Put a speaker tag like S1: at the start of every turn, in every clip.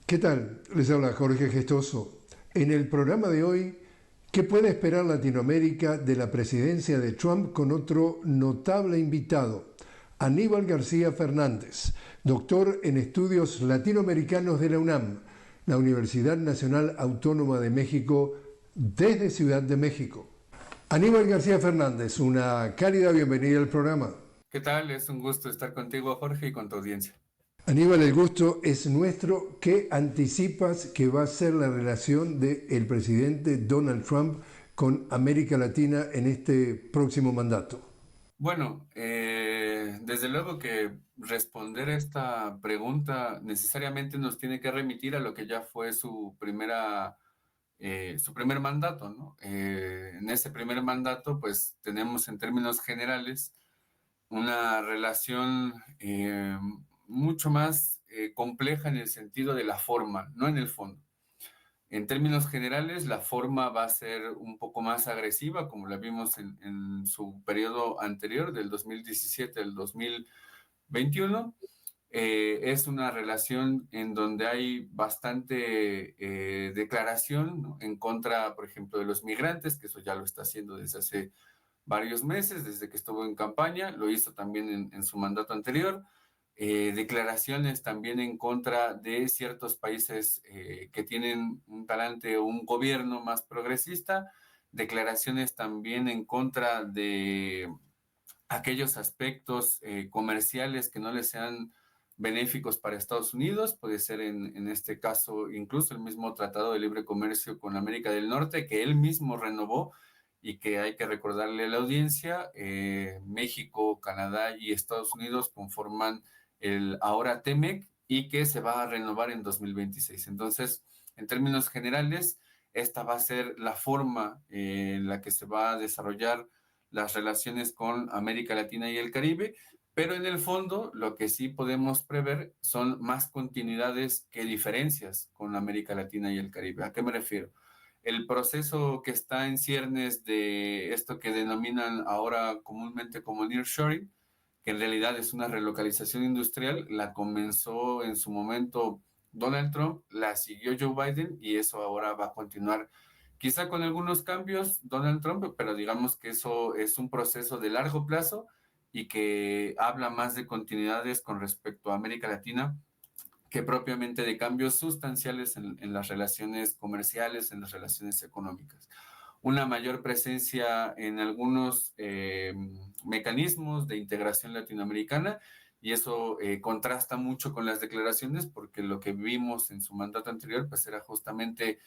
S1: ¿Qué tal? Les habla Jorge Gestoso. En el programa de hoy, ¿qué puede esperar Latinoamérica de la presidencia de Trump con otro notable invitado? Aníbal García Fernández, doctor en estudios latinoamericanos de la UNAM, la Universidad Nacional Autónoma de México, desde Ciudad de México. Aníbal García Fernández, una cálida bienvenida al programa.
S2: ¿Qué tal? Es un gusto estar contigo, Jorge, y con tu audiencia.
S1: Aníbal, el gusto es nuestro. ¿Qué anticipas que va a ser la relación del presidente Donald Trump con América Latina en este próximo mandato?
S2: Bueno, desde luego que responder esta pregunta necesariamente nos tiene que remitir a lo que ya fue su primer mandato, ¿no? En ese primer mandato, pues tenemos en términos generales una relación mucho más compleja en el sentido de la forma, no en el fondo. En términos generales, la forma va a ser un poco más agresiva, como la vimos en su periodo anterior, del 2017 al 2021. Es una relación en donde hay bastante declaración, ¿no?, en contra, por ejemplo, de los migrantes, que eso ya lo está haciendo desde hace varios meses, desde que estuvo en campaña, lo hizo también en su mandato anterior. Declaraciones también en contra de ciertos países que tienen un talante o un gobierno más progresista, declaraciones también en contra de aquellos aspectos comerciales que no les sean benéficos para Estados Unidos, puede ser en este caso incluso el mismo Tratado de Libre Comercio con América del Norte, que él mismo renovó y que hay que recordarle a la audiencia, México, Canadá y Estados Unidos conforman el ahora TEMEC y que se va a renovar en 2026. Entonces, en términos generales, esta va a ser la forma en la que se va a desarrollar las relaciones con América Latina y el Caribe, pero en el fondo lo que sí podemos prever son más continuidades que diferencias con América Latina y el Caribe. ¿A qué me refiero? El proceso que está en ciernes de esto que denominan ahora comúnmente como nearshoring, que en realidad es una relocalización industrial, la comenzó en su momento Donald Trump, la siguió Joe Biden y eso ahora va a continuar quizá con algunos cambios Donald Trump, pero digamos que eso es un proceso de largo plazo y que habla más de continuidades con respecto a América Latina que propiamente de cambios sustanciales en las relaciones comerciales, en las relaciones económicas. Una mayor presencia en algunos mecanismos de integración latinoamericana y eso contrasta mucho con las declaraciones porque lo que vimos en su mandato anterior pues era justamente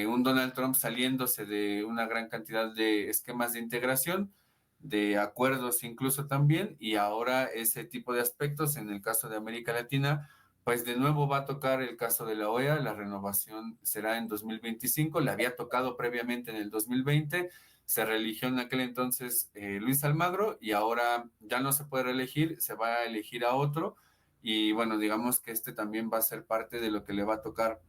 S2: un Donald Trump saliéndose de una gran cantidad de esquemas de integración, de acuerdos incluso también, y ahora ese tipo de aspectos en el caso de América Latina pues de nuevo va a tocar el caso de la OEA, la renovación será en 2025, le había tocado previamente en el 2020, se reeligió en aquel entonces Luis Almagro y ahora ya no se puede reelegir, se va a elegir a otro y bueno, digamos que este también va a ser parte de lo que le va a tocar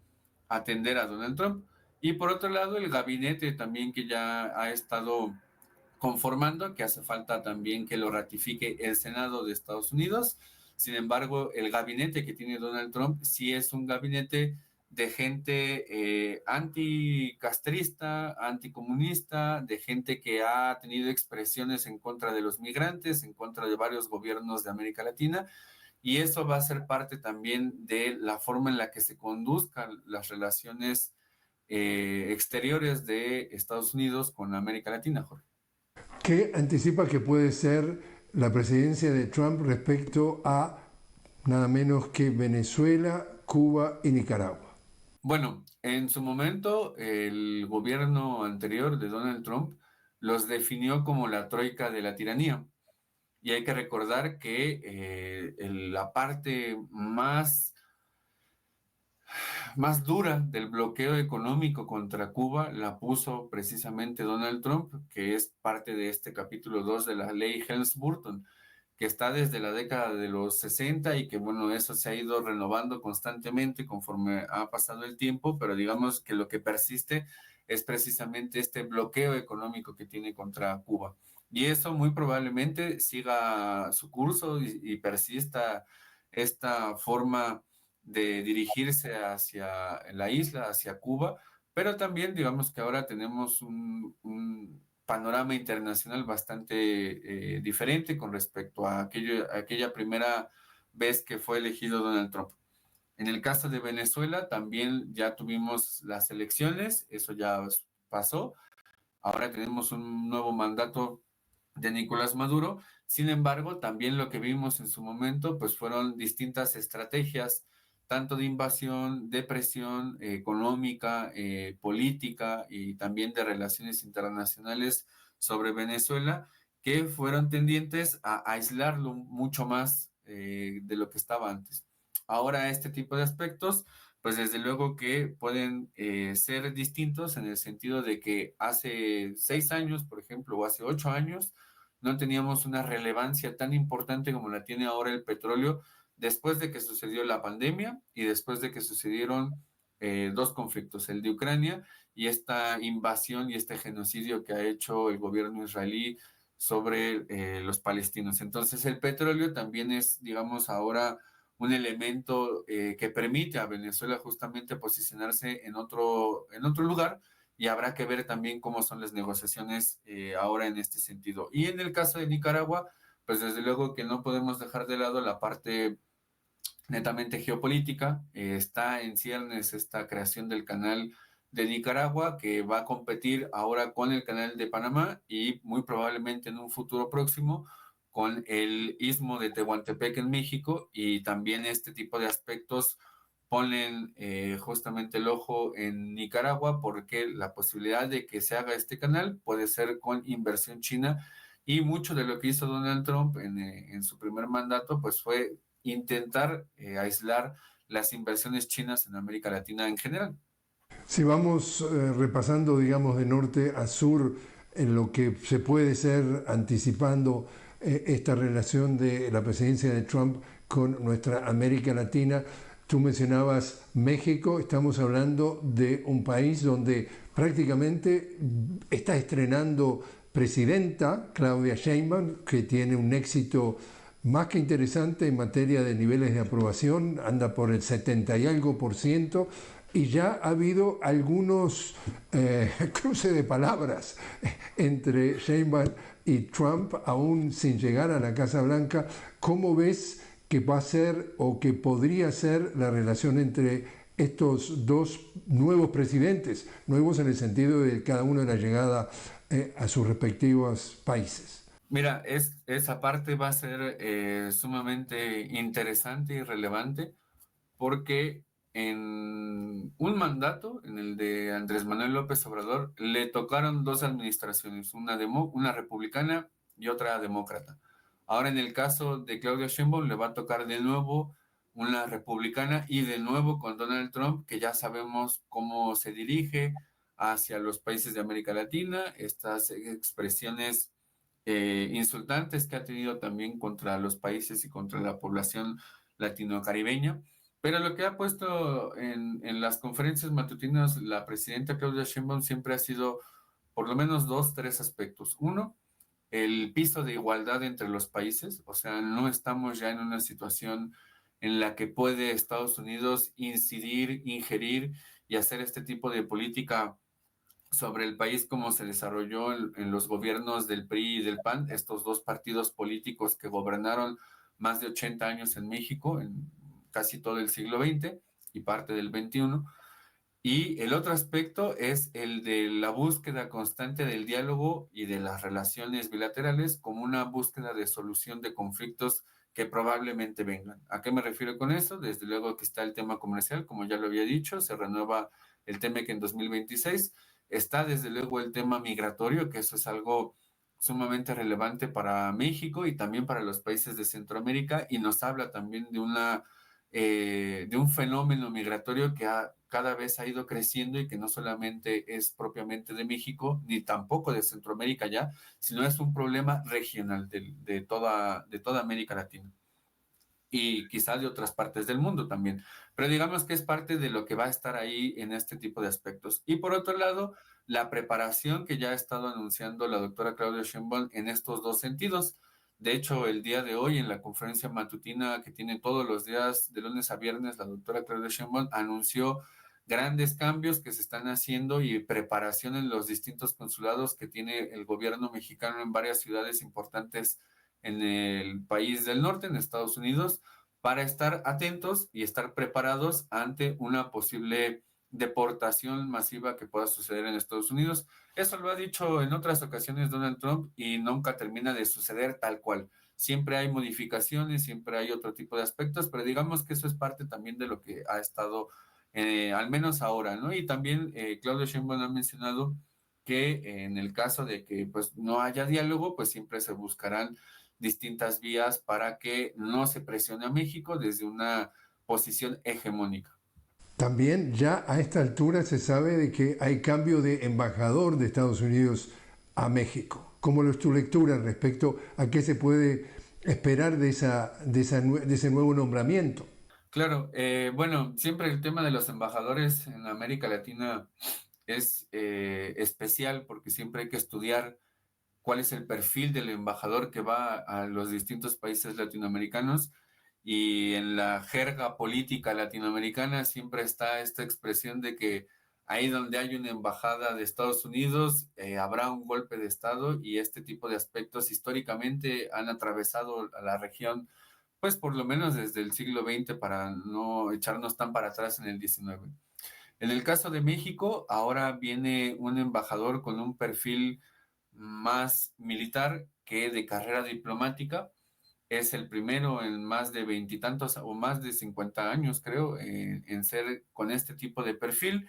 S2: atender a Donald Trump. Y por otro lado, el gabinete también que ya ha estado conformando, que hace falta también que lo ratifique el Senado de Estados Unidos. Sin embargo, el gabinete que tiene Donald Trump sí es un gabinete de gente anticastrista, anticomunista, de gente que ha tenido expresiones en contra de los migrantes, en contra de varios gobiernos de América Latina, y eso va a ser parte también de la forma en la que se conduzcan las relaciones exteriores de Estados Unidos con América Latina, Jorge.
S1: ¿Qué anticipa que puede ser la presidencia de Trump respecto a nada menos que Venezuela, Cuba y Nicaragua?
S2: Bueno, en su momento, el gobierno anterior de Donald Trump los definió como la troika de la tiranía. Y hay que recordar que la parte más dura del bloqueo económico contra Cuba la puso precisamente Donald Trump, que es parte de este capítulo 2 de la ley Helms-Burton, que está desde la década de los 60 y que, bueno, eso se ha ido renovando constantemente conforme ha pasado el tiempo, pero digamos que lo que persiste es precisamente este bloqueo económico que tiene contra Cuba. Y eso muy probablemente siga su curso y persista esta forma de dirigirse hacia la isla, hacia Cuba, pero también digamos que ahora tenemos un panorama internacional bastante diferente con respecto a aquella primera vez que fue elegido Donald Trump. En el caso de Venezuela también ya tuvimos las elecciones, eso ya pasó. Ahora tenemos un nuevo mandato de Nicolás Maduro. Sin embargo, también lo que vimos en su momento, pues fueron distintas estrategias, tanto de invasión, de presión económica, política y también de relaciones internacionales sobre Venezuela, que fueron tendientes a aislarlo mucho más de lo que estaba antes. Ahora, este tipo de aspectos pues desde luego que pueden ser distintos en el sentido de que hace 6 años, por ejemplo, o hace 8 años, no teníamos una relevancia tan importante como la tiene ahora el petróleo después de que sucedió la pandemia y después de que sucedieron dos conflictos, el de Ucrania y esta invasión y este genocidio que ha hecho el gobierno israelí sobre los palestinos. Entonces el petróleo también es, digamos, ahora un elemento que permite a Venezuela justamente posicionarse en otro lugar y habrá que ver también cómo son las negociaciones ahora en este sentido. Y en el caso de Nicaragua, pues desde luego que no podemos dejar de lado la parte netamente geopolítica. Está en ciernes esta creación del canal de Nicaragua que va a competir ahora con el canal de Panamá y muy probablemente en un futuro próximo con el istmo de Tehuantepec en México, y también este tipo de aspectos ponen justamente el ojo en Nicaragua porque la posibilidad de que se haga este canal puede ser con inversión china, y mucho de lo que hizo Donald Trump en su primer mandato pues fue intentar aislar las inversiones chinas en América Latina en general.
S1: Si vamos repasando, digamos, de norte a sur, en lo que se puede ser anticipando esta relación de la presidencia de Trump con nuestra América Latina, tú mencionabas México, estamos hablando de un país donde prácticamente está estrenando presidenta Claudia Sheinbaum, que tiene un éxito más que interesante en materia de niveles de aprobación, anda por el 70 y algo por ciento, y ya ha habido algunos cruces de palabras entre Sheinbaum y Trump, aún sin llegar a la Casa Blanca. ¿Cómo ves que va a ser o que podría ser la relación entre estos dos nuevos presidentes, nuevos en el sentido de cada uno de la llegada a sus respectivos países?
S2: Mira, esa parte va a ser sumamente interesante y relevante porque en un mandato, en el de Andrés Manuel López Obrador, le tocaron dos administraciones, una republicana y otra demócrata. Ahora en el caso de Claudia Sheinbaum le va a tocar de nuevo una republicana y de nuevo con Donald Trump, que ya sabemos cómo se dirige hacia los países de América Latina, estas expresiones insultantes que ha tenido también contra los países y contra la población latino-caribeña. Pero lo que ha puesto en las conferencias matutinas la presidenta Claudia Sheinbaum siempre ha sido por lo menos dos, tres aspectos. Uno, el piso de igualdad entre los países, o sea, no estamos ya en una situación en la que puede Estados Unidos incidir, ingerir y hacer este tipo de política sobre el país como se desarrolló en los gobiernos del PRI y del PAN, estos dos partidos políticos que gobernaron más de 80 años en México, en casi todo el siglo XX y parte del XXI. Y el otro aspecto es el de la búsqueda constante del diálogo y de las relaciones bilaterales como una búsqueda de solución de conflictos que probablemente vengan. ¿A qué me refiero con eso? Desde luego que está el tema comercial, como ya lo había dicho, se renueva el TEMEC en 2026. Está desde luego el tema migratorio, que eso es algo sumamente relevante para México y también para los países de Centroamérica, y nos habla también de un fenómeno migratorio que cada vez ha ido creciendo y que no solamente es propiamente de México, ni tampoco de Centroamérica ya, sino es un problema regional de toda América Latina y quizás de otras partes del mundo también. Pero digamos que es parte de lo que va a estar ahí en este tipo de aspectos. Y por otro lado, la preparación que ya ha estado anunciando la doctora Claudia Sheinbaum en estos dos sentidos, De hecho, el día de hoy, en la conferencia matutina que tiene todos los días, de lunes a viernes, la doctora Claudia Sheinbaum anunció grandes cambios que se están haciendo y preparación en los distintos consulados que tiene el gobierno mexicano en varias ciudades importantes en el país del norte, en Estados Unidos, para estar atentos y estar preparados ante una posible deportación masiva que pueda suceder en Estados Unidos. Eso lo ha dicho en otras ocasiones Donald Trump y nunca termina de suceder tal cual. Siempre hay modificaciones, siempre hay otro tipo de aspectos, pero digamos que eso es parte también de lo que ha estado, al menos ahora, ¿no? Y también Claudio Sheinbaum ha mencionado que en el caso de que pues no haya diálogo, pues siempre se buscarán distintas vías para que no se presione a México desde una posición hegemónica.
S1: También ya a esta altura se sabe de que hay cambio de embajador de Estados Unidos a México. ¿Cómo es tu lectura respecto a qué se puede esperar de ese nuevo nombramiento?
S2: Claro, bueno, siempre el tema de los embajadores en América Latina es especial porque siempre hay que estudiar cuál es el perfil del embajador que va a los distintos países latinoamericanos, y en la jerga política latinoamericana siempre está esta expresión de que ahí donde hay una embajada de Estados Unidos habrá un golpe de Estado, y este tipo de aspectos históricamente han atravesado a la región, pues por lo menos desde el siglo XX, para no echarnos tan para atrás en el XIX. En el caso de México, ahora viene un embajador con un perfil más militar que de carrera diplomática. Es el primero en más de veintitantos o más de 50 años, creo, en ser con este tipo de perfil.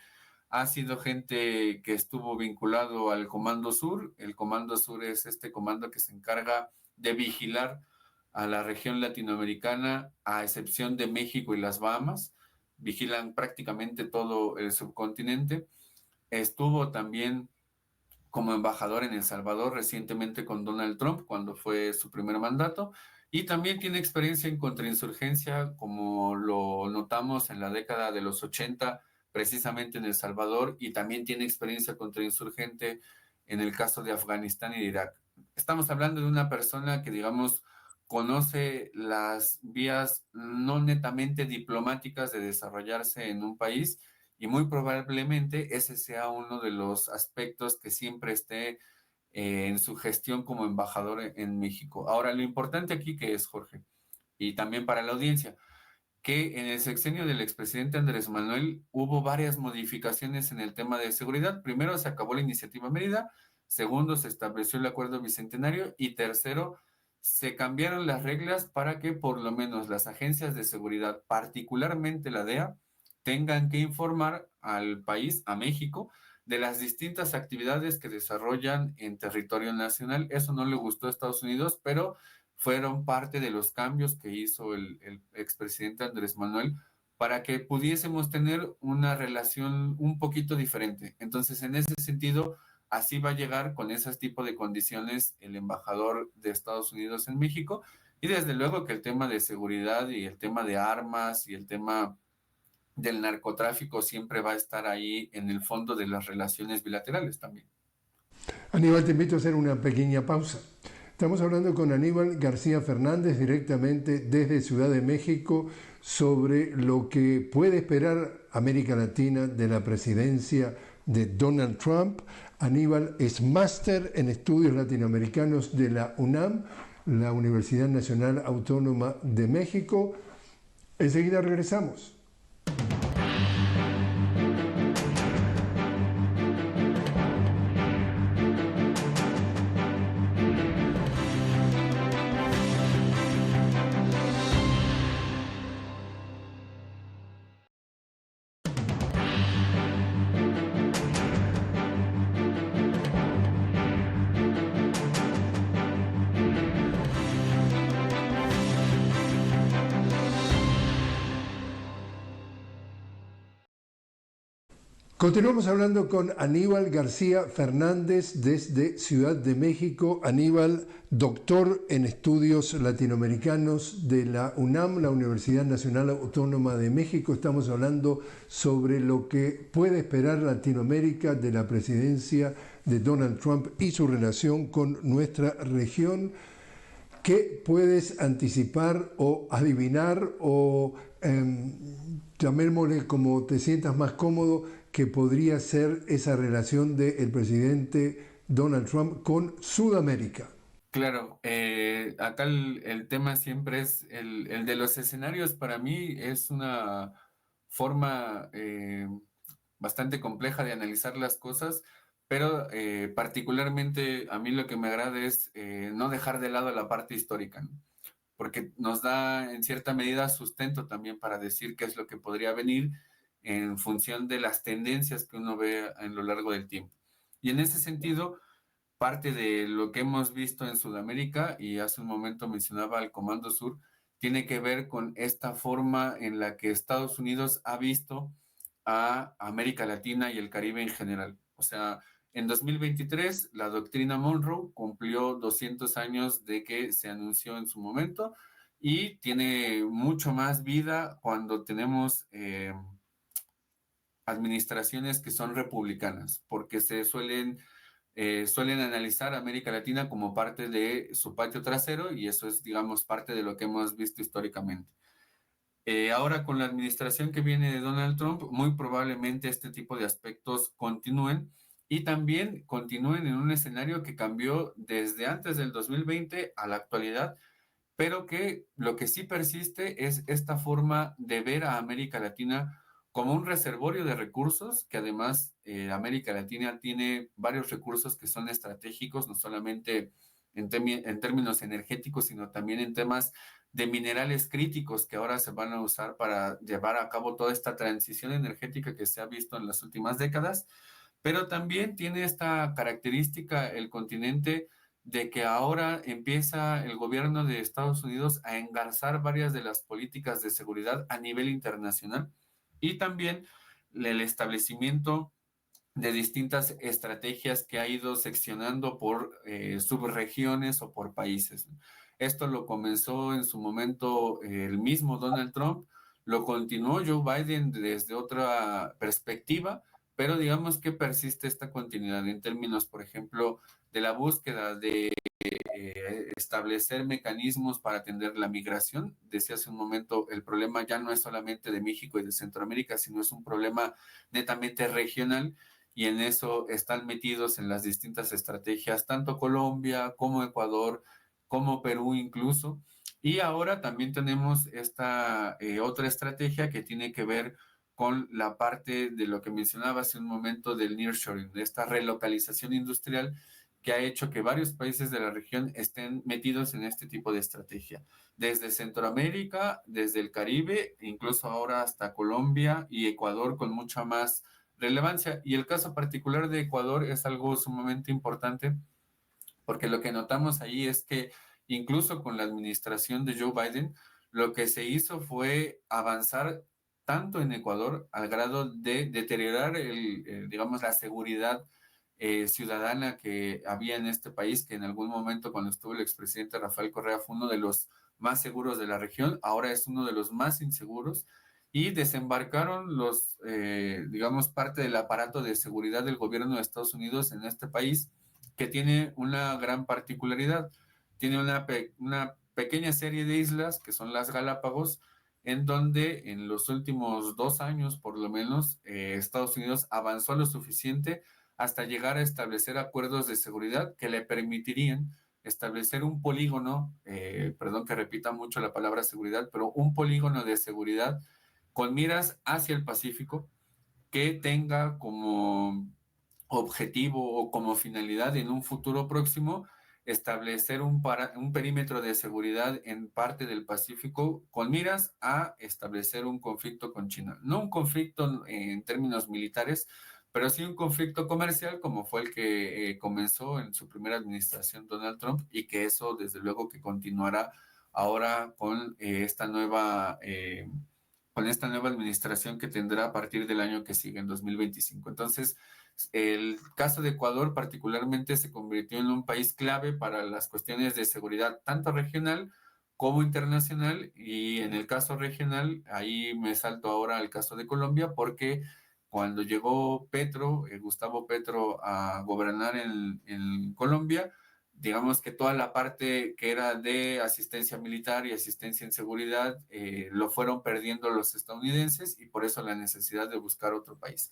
S2: Ha sido gente que estuvo vinculado al Comando Sur. El Comando Sur es este comando que se encarga de vigilar a la región latinoamericana, a excepción de México y las Bahamas. Vigilan prácticamente todo el subcontinente. Estuvo también como embajador en El Salvador recientemente con Donald Trump, cuando fue su primer mandato, y también tiene experiencia en contrainsurgencia, como lo notamos en la década de los 80, precisamente en El Salvador, y también tiene experiencia contrainsurgente en el caso de Afganistán y de Irak. Estamos hablando de una persona que, digamos, conoce las vías no netamente diplomáticas de desarrollarse en un país, y muy probablemente ese sea uno de los aspectos que siempre esté en su gestión como embajador en México. Ahora, lo importante aquí que es, Jorge, y también para la audiencia, que en el sexenio del expresidente Andrés Manuel hubo varias modificaciones en el tema de seguridad. Primero, se acabó la iniciativa Mérida. Segundo, se estableció el acuerdo bicentenario. Y tercero, se cambiaron las reglas para que por lo menos las agencias de seguridad, particularmente la DEA, tengan que informar al país, a México, de las distintas actividades que desarrollan en territorio nacional. Eso no le gustó a Estados Unidos, pero fueron parte de los cambios que hizo el expresidente Andrés Manuel para que pudiésemos tener una relación un poquito diferente. Entonces, en ese sentido, así va a llegar con ese tipo de condiciones el embajador de Estados Unidos en México. Y desde luego que el tema de seguridad y el tema de armas y el tema del narcotráfico siempre va a estar ahí en el fondo de las relaciones bilaterales también.
S1: Aníbal, te invito a hacer una pequeña pausa. Estamos hablando con Aníbal García Fernández directamente desde Ciudad de México sobre lo que puede esperar América Latina de la presidencia de Donald Trump. Aníbal es máster en estudios latinoamericanos de la UNAM, la Universidad Nacional Autónoma de México. Enseguida regresamos. Continuamos hablando con Aníbal García Fernández desde Ciudad de México. Aníbal, doctor en estudios latinoamericanos de la UNAM, la Universidad Nacional Autónoma de México. Estamos hablando sobre lo que puede esperar Latinoamérica de la presidencia de Donald Trump y su relación con nuestra región. ¿Qué puedes anticipar o adivinar o llamémosle como te sientas más cómodo que podría ser esa relación del presidente Donald Trump con Sudamérica?
S2: Claro, acá el tema siempre es el de los escenarios. Para mí es una forma bastante compleja de analizar las cosas, pero particularmente a mí lo que me agrada es no dejar de lado la parte histórica, ¿no? Porque nos da en cierta medida sustento también para decir qué es lo que podría venir en función de las tendencias que uno ve a lo largo del tiempo. Y en ese sentido, parte de lo que hemos visto en Sudamérica, y hace un momento mencionaba el Comando Sur, tiene que ver con esta forma en la que Estados Unidos ha visto a América Latina y el Caribe en general. O sea, en 2023 la doctrina Monroe cumplió 200 años de que se anunció en su momento y tiene mucho más vida cuando tenemos administraciones que son republicanas, porque suelen analizar a América Latina como parte de su patio trasero y eso es, digamos, parte de lo que hemos visto históricamente. Ahora con la administración que viene de Donald Trump, muy probablemente este tipo de aspectos continúen y también continúen en un escenario que cambió desde antes del 2020 a la actualidad, pero que lo que sí persiste es esta forma de ver a América Latina como un reservorio de recursos, que además América Latina tiene varios recursos que son estratégicos, no solamente en términos energéticos, sino también en temas de minerales críticos que ahora se van a usar para llevar a cabo toda esta transición energética que se ha visto en las últimas décadas, pero también tiene esta característica el continente de que ahora empieza el gobierno de Estados Unidos a engarzar varias de las políticas de seguridad a nivel internacional y también el establecimiento de distintas estrategias que ha ido seccionando por subregiones o por países. Esto lo comenzó en su momento el mismo Donald Trump, lo continuó Joe Biden desde otra perspectiva, pero digamos que persiste esta continuidad en términos, por ejemplo, de la búsqueda de establecer mecanismos para atender la migración. Decía hace un momento, el problema ya no es solamente de México y de Centroamérica, sino es un problema netamente regional y en eso están metidos en las distintas estrategias, tanto Colombia como Ecuador, como Perú incluso. Y ahora también tenemos esta otra estrategia que tiene que ver con la parte de lo que mencionaba hace un momento del nearshoring, de esta relocalización industrial que ha hecho que varios países de la región estén metidos en este tipo de estrategia. Desde Centroamérica, desde el Caribe, incluso ahora hasta Colombia y Ecuador con mucha más relevancia. Y el caso particular de Ecuador es algo sumamente importante porque lo que notamos ahí es que incluso con la administración de Joe Biden, lo que se hizo fue avanzar tanto en Ecuador al grado de deteriorar digamos, la seguridad ciudadana que había en este país, que en algún momento cuando estuvo el expresidente Rafael Correa fue uno de los más seguros de la región, ahora es uno de los más inseguros y desembarcaron digamos, parte del aparato de seguridad del gobierno de Estados Unidos en este país, que tiene una gran particularidad. Tiene una pequeña serie de islas, que son las Galápagos, en donde en los últimos 2 años, por lo menos, Estados Unidos avanzó lo suficiente hasta llegar a establecer acuerdos de seguridad que le permitirían establecer un polígono, perdón que repita mucho la palabra seguridad, pero un polígono de seguridad con miras hacia el Pacífico que tenga como objetivo o como finalidad en un futuro próximo establecer un perímetro de seguridad en parte del Pacífico con miras a establecer un conflicto con China. No un conflicto en términos militares, pero sí un conflicto comercial como fue el que comenzó en su primera administración Donald Trump y que eso desde luego que continuará ahora con esta nueva administración que tendrá a partir del año que sigue, en 2025. Entonces, el caso de Ecuador particularmente se convirtió en un país clave para las cuestiones de seguridad, tanto regional como internacional. Y en el caso regional, ahí me salto ahora al caso de Colombia, porque cuando llegó Gustavo Petro, a gobernar en Colombia, digamos que toda la parte que era de asistencia militar y asistencia en seguridad lo fueron perdiendo los estadounidenses y por eso la necesidad de buscar otro país.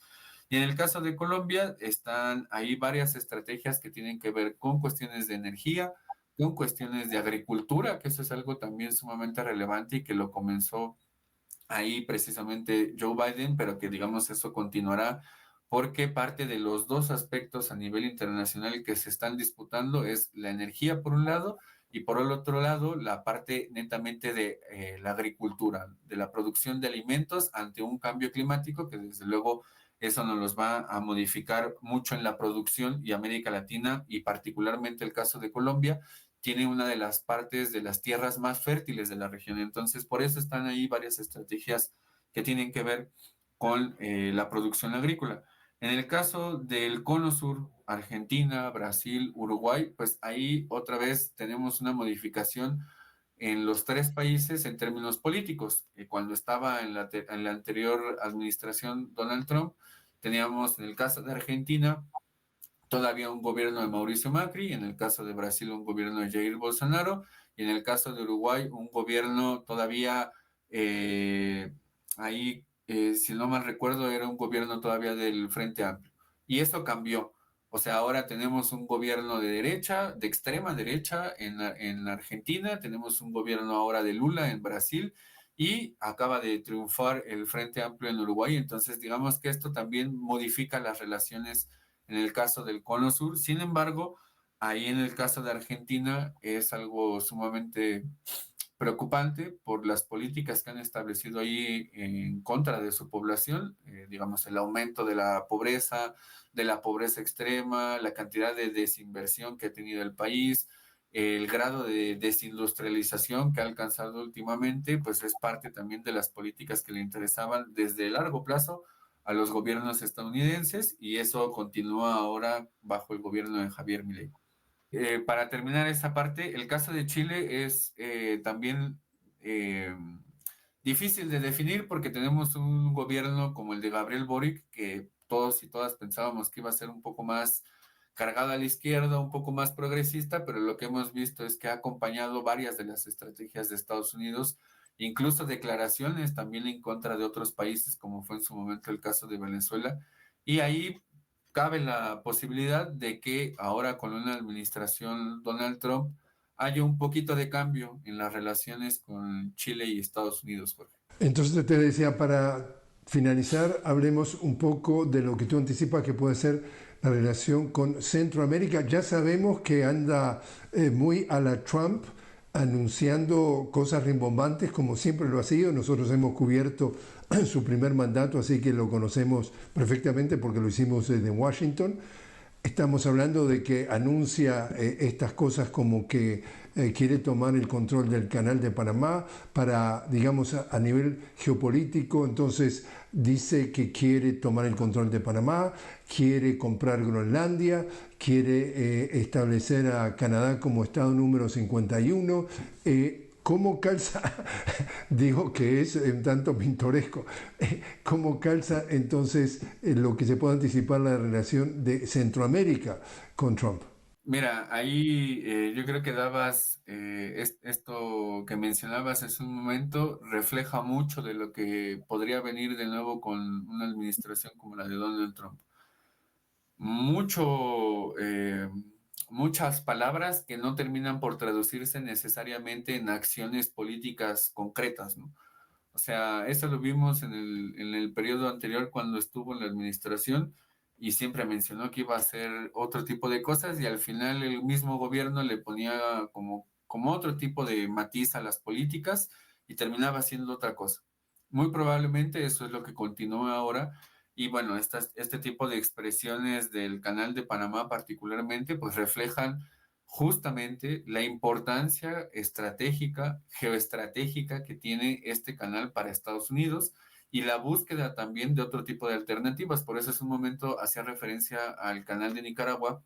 S2: Y en el caso de Colombia están ahí varias estrategias que tienen que ver con cuestiones de energía, con cuestiones de agricultura, que eso es algo también sumamente relevante y que lo comenzó ahí precisamente Joe Biden, pero que digamos eso continuará porque parte de los dos aspectos a nivel internacional que se están disputando es la energía por un lado y por el otro lado la parte netamente de la agricultura, de la producción de alimentos ante un cambio climático que desde luego eso nos los va a modificar mucho en la producción y América Latina y particularmente el caso de Colombia tiene una de las partes de las tierras más fértiles de la región. Entonces, por eso están ahí varias estrategias que tienen que ver con la producción agrícola. En el caso del Cono Sur, Argentina, Brasil, Uruguay, pues ahí otra vez tenemos una modificación en los tres países en términos políticos. Cuando estaba en la anterior administración Donald Trump, teníamos en el caso de Argentina todavía un gobierno de Mauricio Macri, en el caso de Brasil un gobierno de Jair Bolsonaro y en el caso de Uruguay un gobierno todavía eh, ahí, si no mal recuerdo, era un gobierno todavía del Frente Amplio. Y eso cambió. O sea, ahora tenemos un gobierno de derecha, de extrema derecha en Argentina, tenemos un gobierno ahora de Lula en Brasil y acaba de triunfar el Frente Amplio en Uruguay. Entonces, digamos que esto también modifica las relaciones en el caso del Cono Sur. Sin embargo, ahí en el caso de Argentina es algo sumamente preocupante por las políticas que han establecido ahí en contra de su población, digamos, el aumento de la pobreza extrema, la cantidad de desinversión que ha tenido el país, el grado de desindustrialización que ha alcanzado últimamente, pues es parte también de las políticas que le interesaban desde largo plazo a los gobiernos estadounidenses y eso continúa ahora bajo el gobierno de Javier Milei. Para terminar esa parte, el caso de Chile es también eh, difícil de definir porque tenemos un gobierno como el de Gabriel Boric, que todos y todas pensábamos que iba a ser un poco más cargado a la izquierda, un poco más progresista, pero lo que hemos visto es que ha acompañado varias de las estrategias de Estados Unidos, incluso declaraciones también en contra de otros países, como fue en su momento el caso de Venezuela. Y ahí cabe la posibilidad de que ahora con una administración Donald Trump haya un poquito de cambio en las relaciones con Chile y Estados Unidos, Jorge.
S1: Entonces te decía, para finalizar, hablemos un poco de lo que tú anticipas que puede ser la relación con Centroamérica. Ya sabemos que anda muy a la Trump, anunciando cosas rimbombantes como siempre lo ha sido. Nosotros hemos cubierto su primer mandato, así que lo conocemos perfectamente porque lo hicimos desde Washington. Estamos hablando de que anuncia estas cosas como que quiere tomar el control del canal de Panamá para, digamos, a nivel geopolítico. Entonces dice que quiere tomar el control de Panamá, quiere comprar Groenlandia, quiere establecer a Canadá como estado número 51. ¿Cómo calza? Digo que es un tanto pintoresco. ¿Cómo calza entonces lo que se puede anticipar la relación de Centroamérica con Trump?
S2: Mira, ahí yo creo que dabas, esto que mencionabas hace un momento, refleja mucho de lo que podría venir de nuevo con una administración como la de Donald Trump. Mucho, muchas palabras que no terminan por traducirse necesariamente en acciones políticas concretas, ¿no? O sea, eso lo vimos en el periodo anterior cuando estuvo en la administración y siempre mencionó que iba a hacer otro tipo de cosas y al final el mismo gobierno le ponía como otro tipo de matiz a las políticas y terminaba haciendo otra cosa. Muy probablemente eso es lo que continúa ahora y bueno, este tipo de expresiones del Canal de Panamá particularmente pues reflejan justamente la importancia estratégica, geoestratégica que tiene este canal para Estados Unidos y la búsqueda también de otro tipo de alternativas. Por eso es un momento hacía referencia al canal de Nicaragua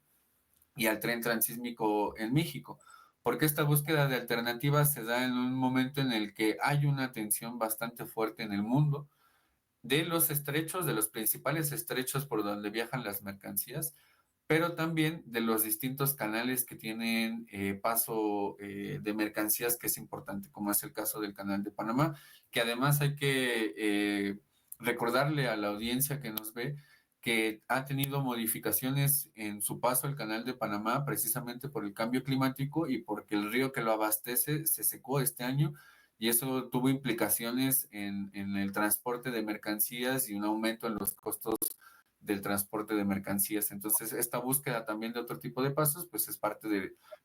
S2: y al tren transísmico en México, porque esta búsqueda de alternativas se da en un momento en el que hay una tensión bastante fuerte en el mundo de los estrechos, de los principales estrechos por donde viajan las mercancías, pero también de los distintos canales que tienen paso de mercancías, que es importante, como es el caso del Canal de Panamá, que además hay que recordarle a la audiencia que nos ve que ha tenido modificaciones en su paso al Canal de Panamá precisamente por el cambio climático y porque el río que lo abastece se secó este año, y eso tuvo implicaciones en el transporte de mercancías y un aumento en los costos del transporte de mercancías. Entonces, esta búsqueda también de otro tipo de pasos, pues es parte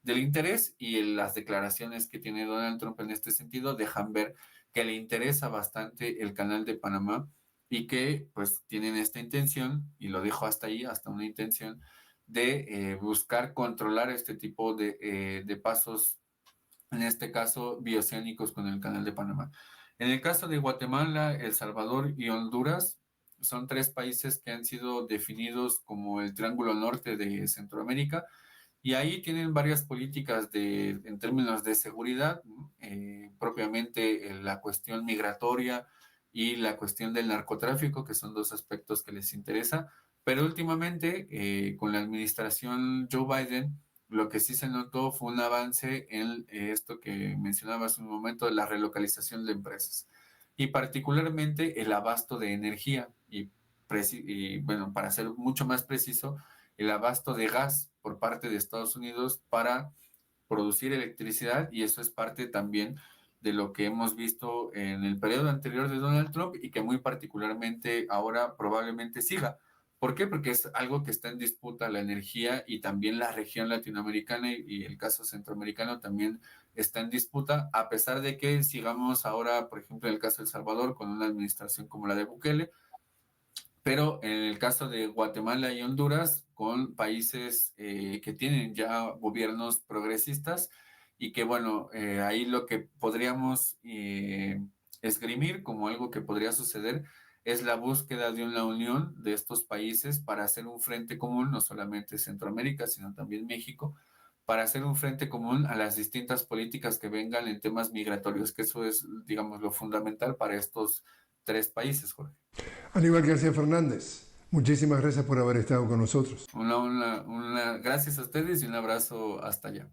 S2: del interés, y las declaraciones que tiene Donald Trump en este sentido dejan ver que le interesa bastante el Canal de Panamá y que pues tienen esta intención, y lo dijo hasta ahí, hasta una intención de buscar controlar este tipo de pasos, en este caso bioceánicos, con el Canal de Panamá. En el caso de Guatemala, El Salvador y Honduras, son tres países que han sido definidos como el Triángulo Norte de Centroamérica, y ahí tienen varias políticas en términos de seguridad, ¿no? Propiamente la cuestión migratoria y la cuestión del narcotráfico, que son dos aspectos que les interesa, pero últimamente con la administración Joe Biden, lo que sí se notó fue un avance en esto que mencionaba hace un momento, de la relocalización de empresas, y particularmente el abasto de energía, y bueno, para ser mucho más preciso, el abasto de gas por parte de Estados Unidos para producir electricidad, y eso es parte también de lo que hemos visto en el periodo anterior de Donald Trump y que muy particularmente ahora probablemente siga. ¿Por qué? Porque es algo que está en disputa, la energía, y también la región latinoamericana y el caso centroamericano también está en disputa, a pesar de que sigamos ahora, por ejemplo, en el caso de El Salvador, con una administración como la de Bukele, pero en el caso de Guatemala y Honduras, con países que tienen ya gobiernos progresistas, y que bueno, ahí lo que podríamos esgrimir como algo que podría suceder es la búsqueda de una unión de estos países para hacer un frente común, no solamente Centroamérica, sino también México, para hacer un frente común a las distintas políticas que vengan en temas migratorios, que eso es, digamos, lo fundamental para estos tres países, Jorge.
S1: Aníbal García Fernández, muchísimas gracias por haber estado con nosotros.
S2: Gracias a ustedes y un abrazo hasta allá.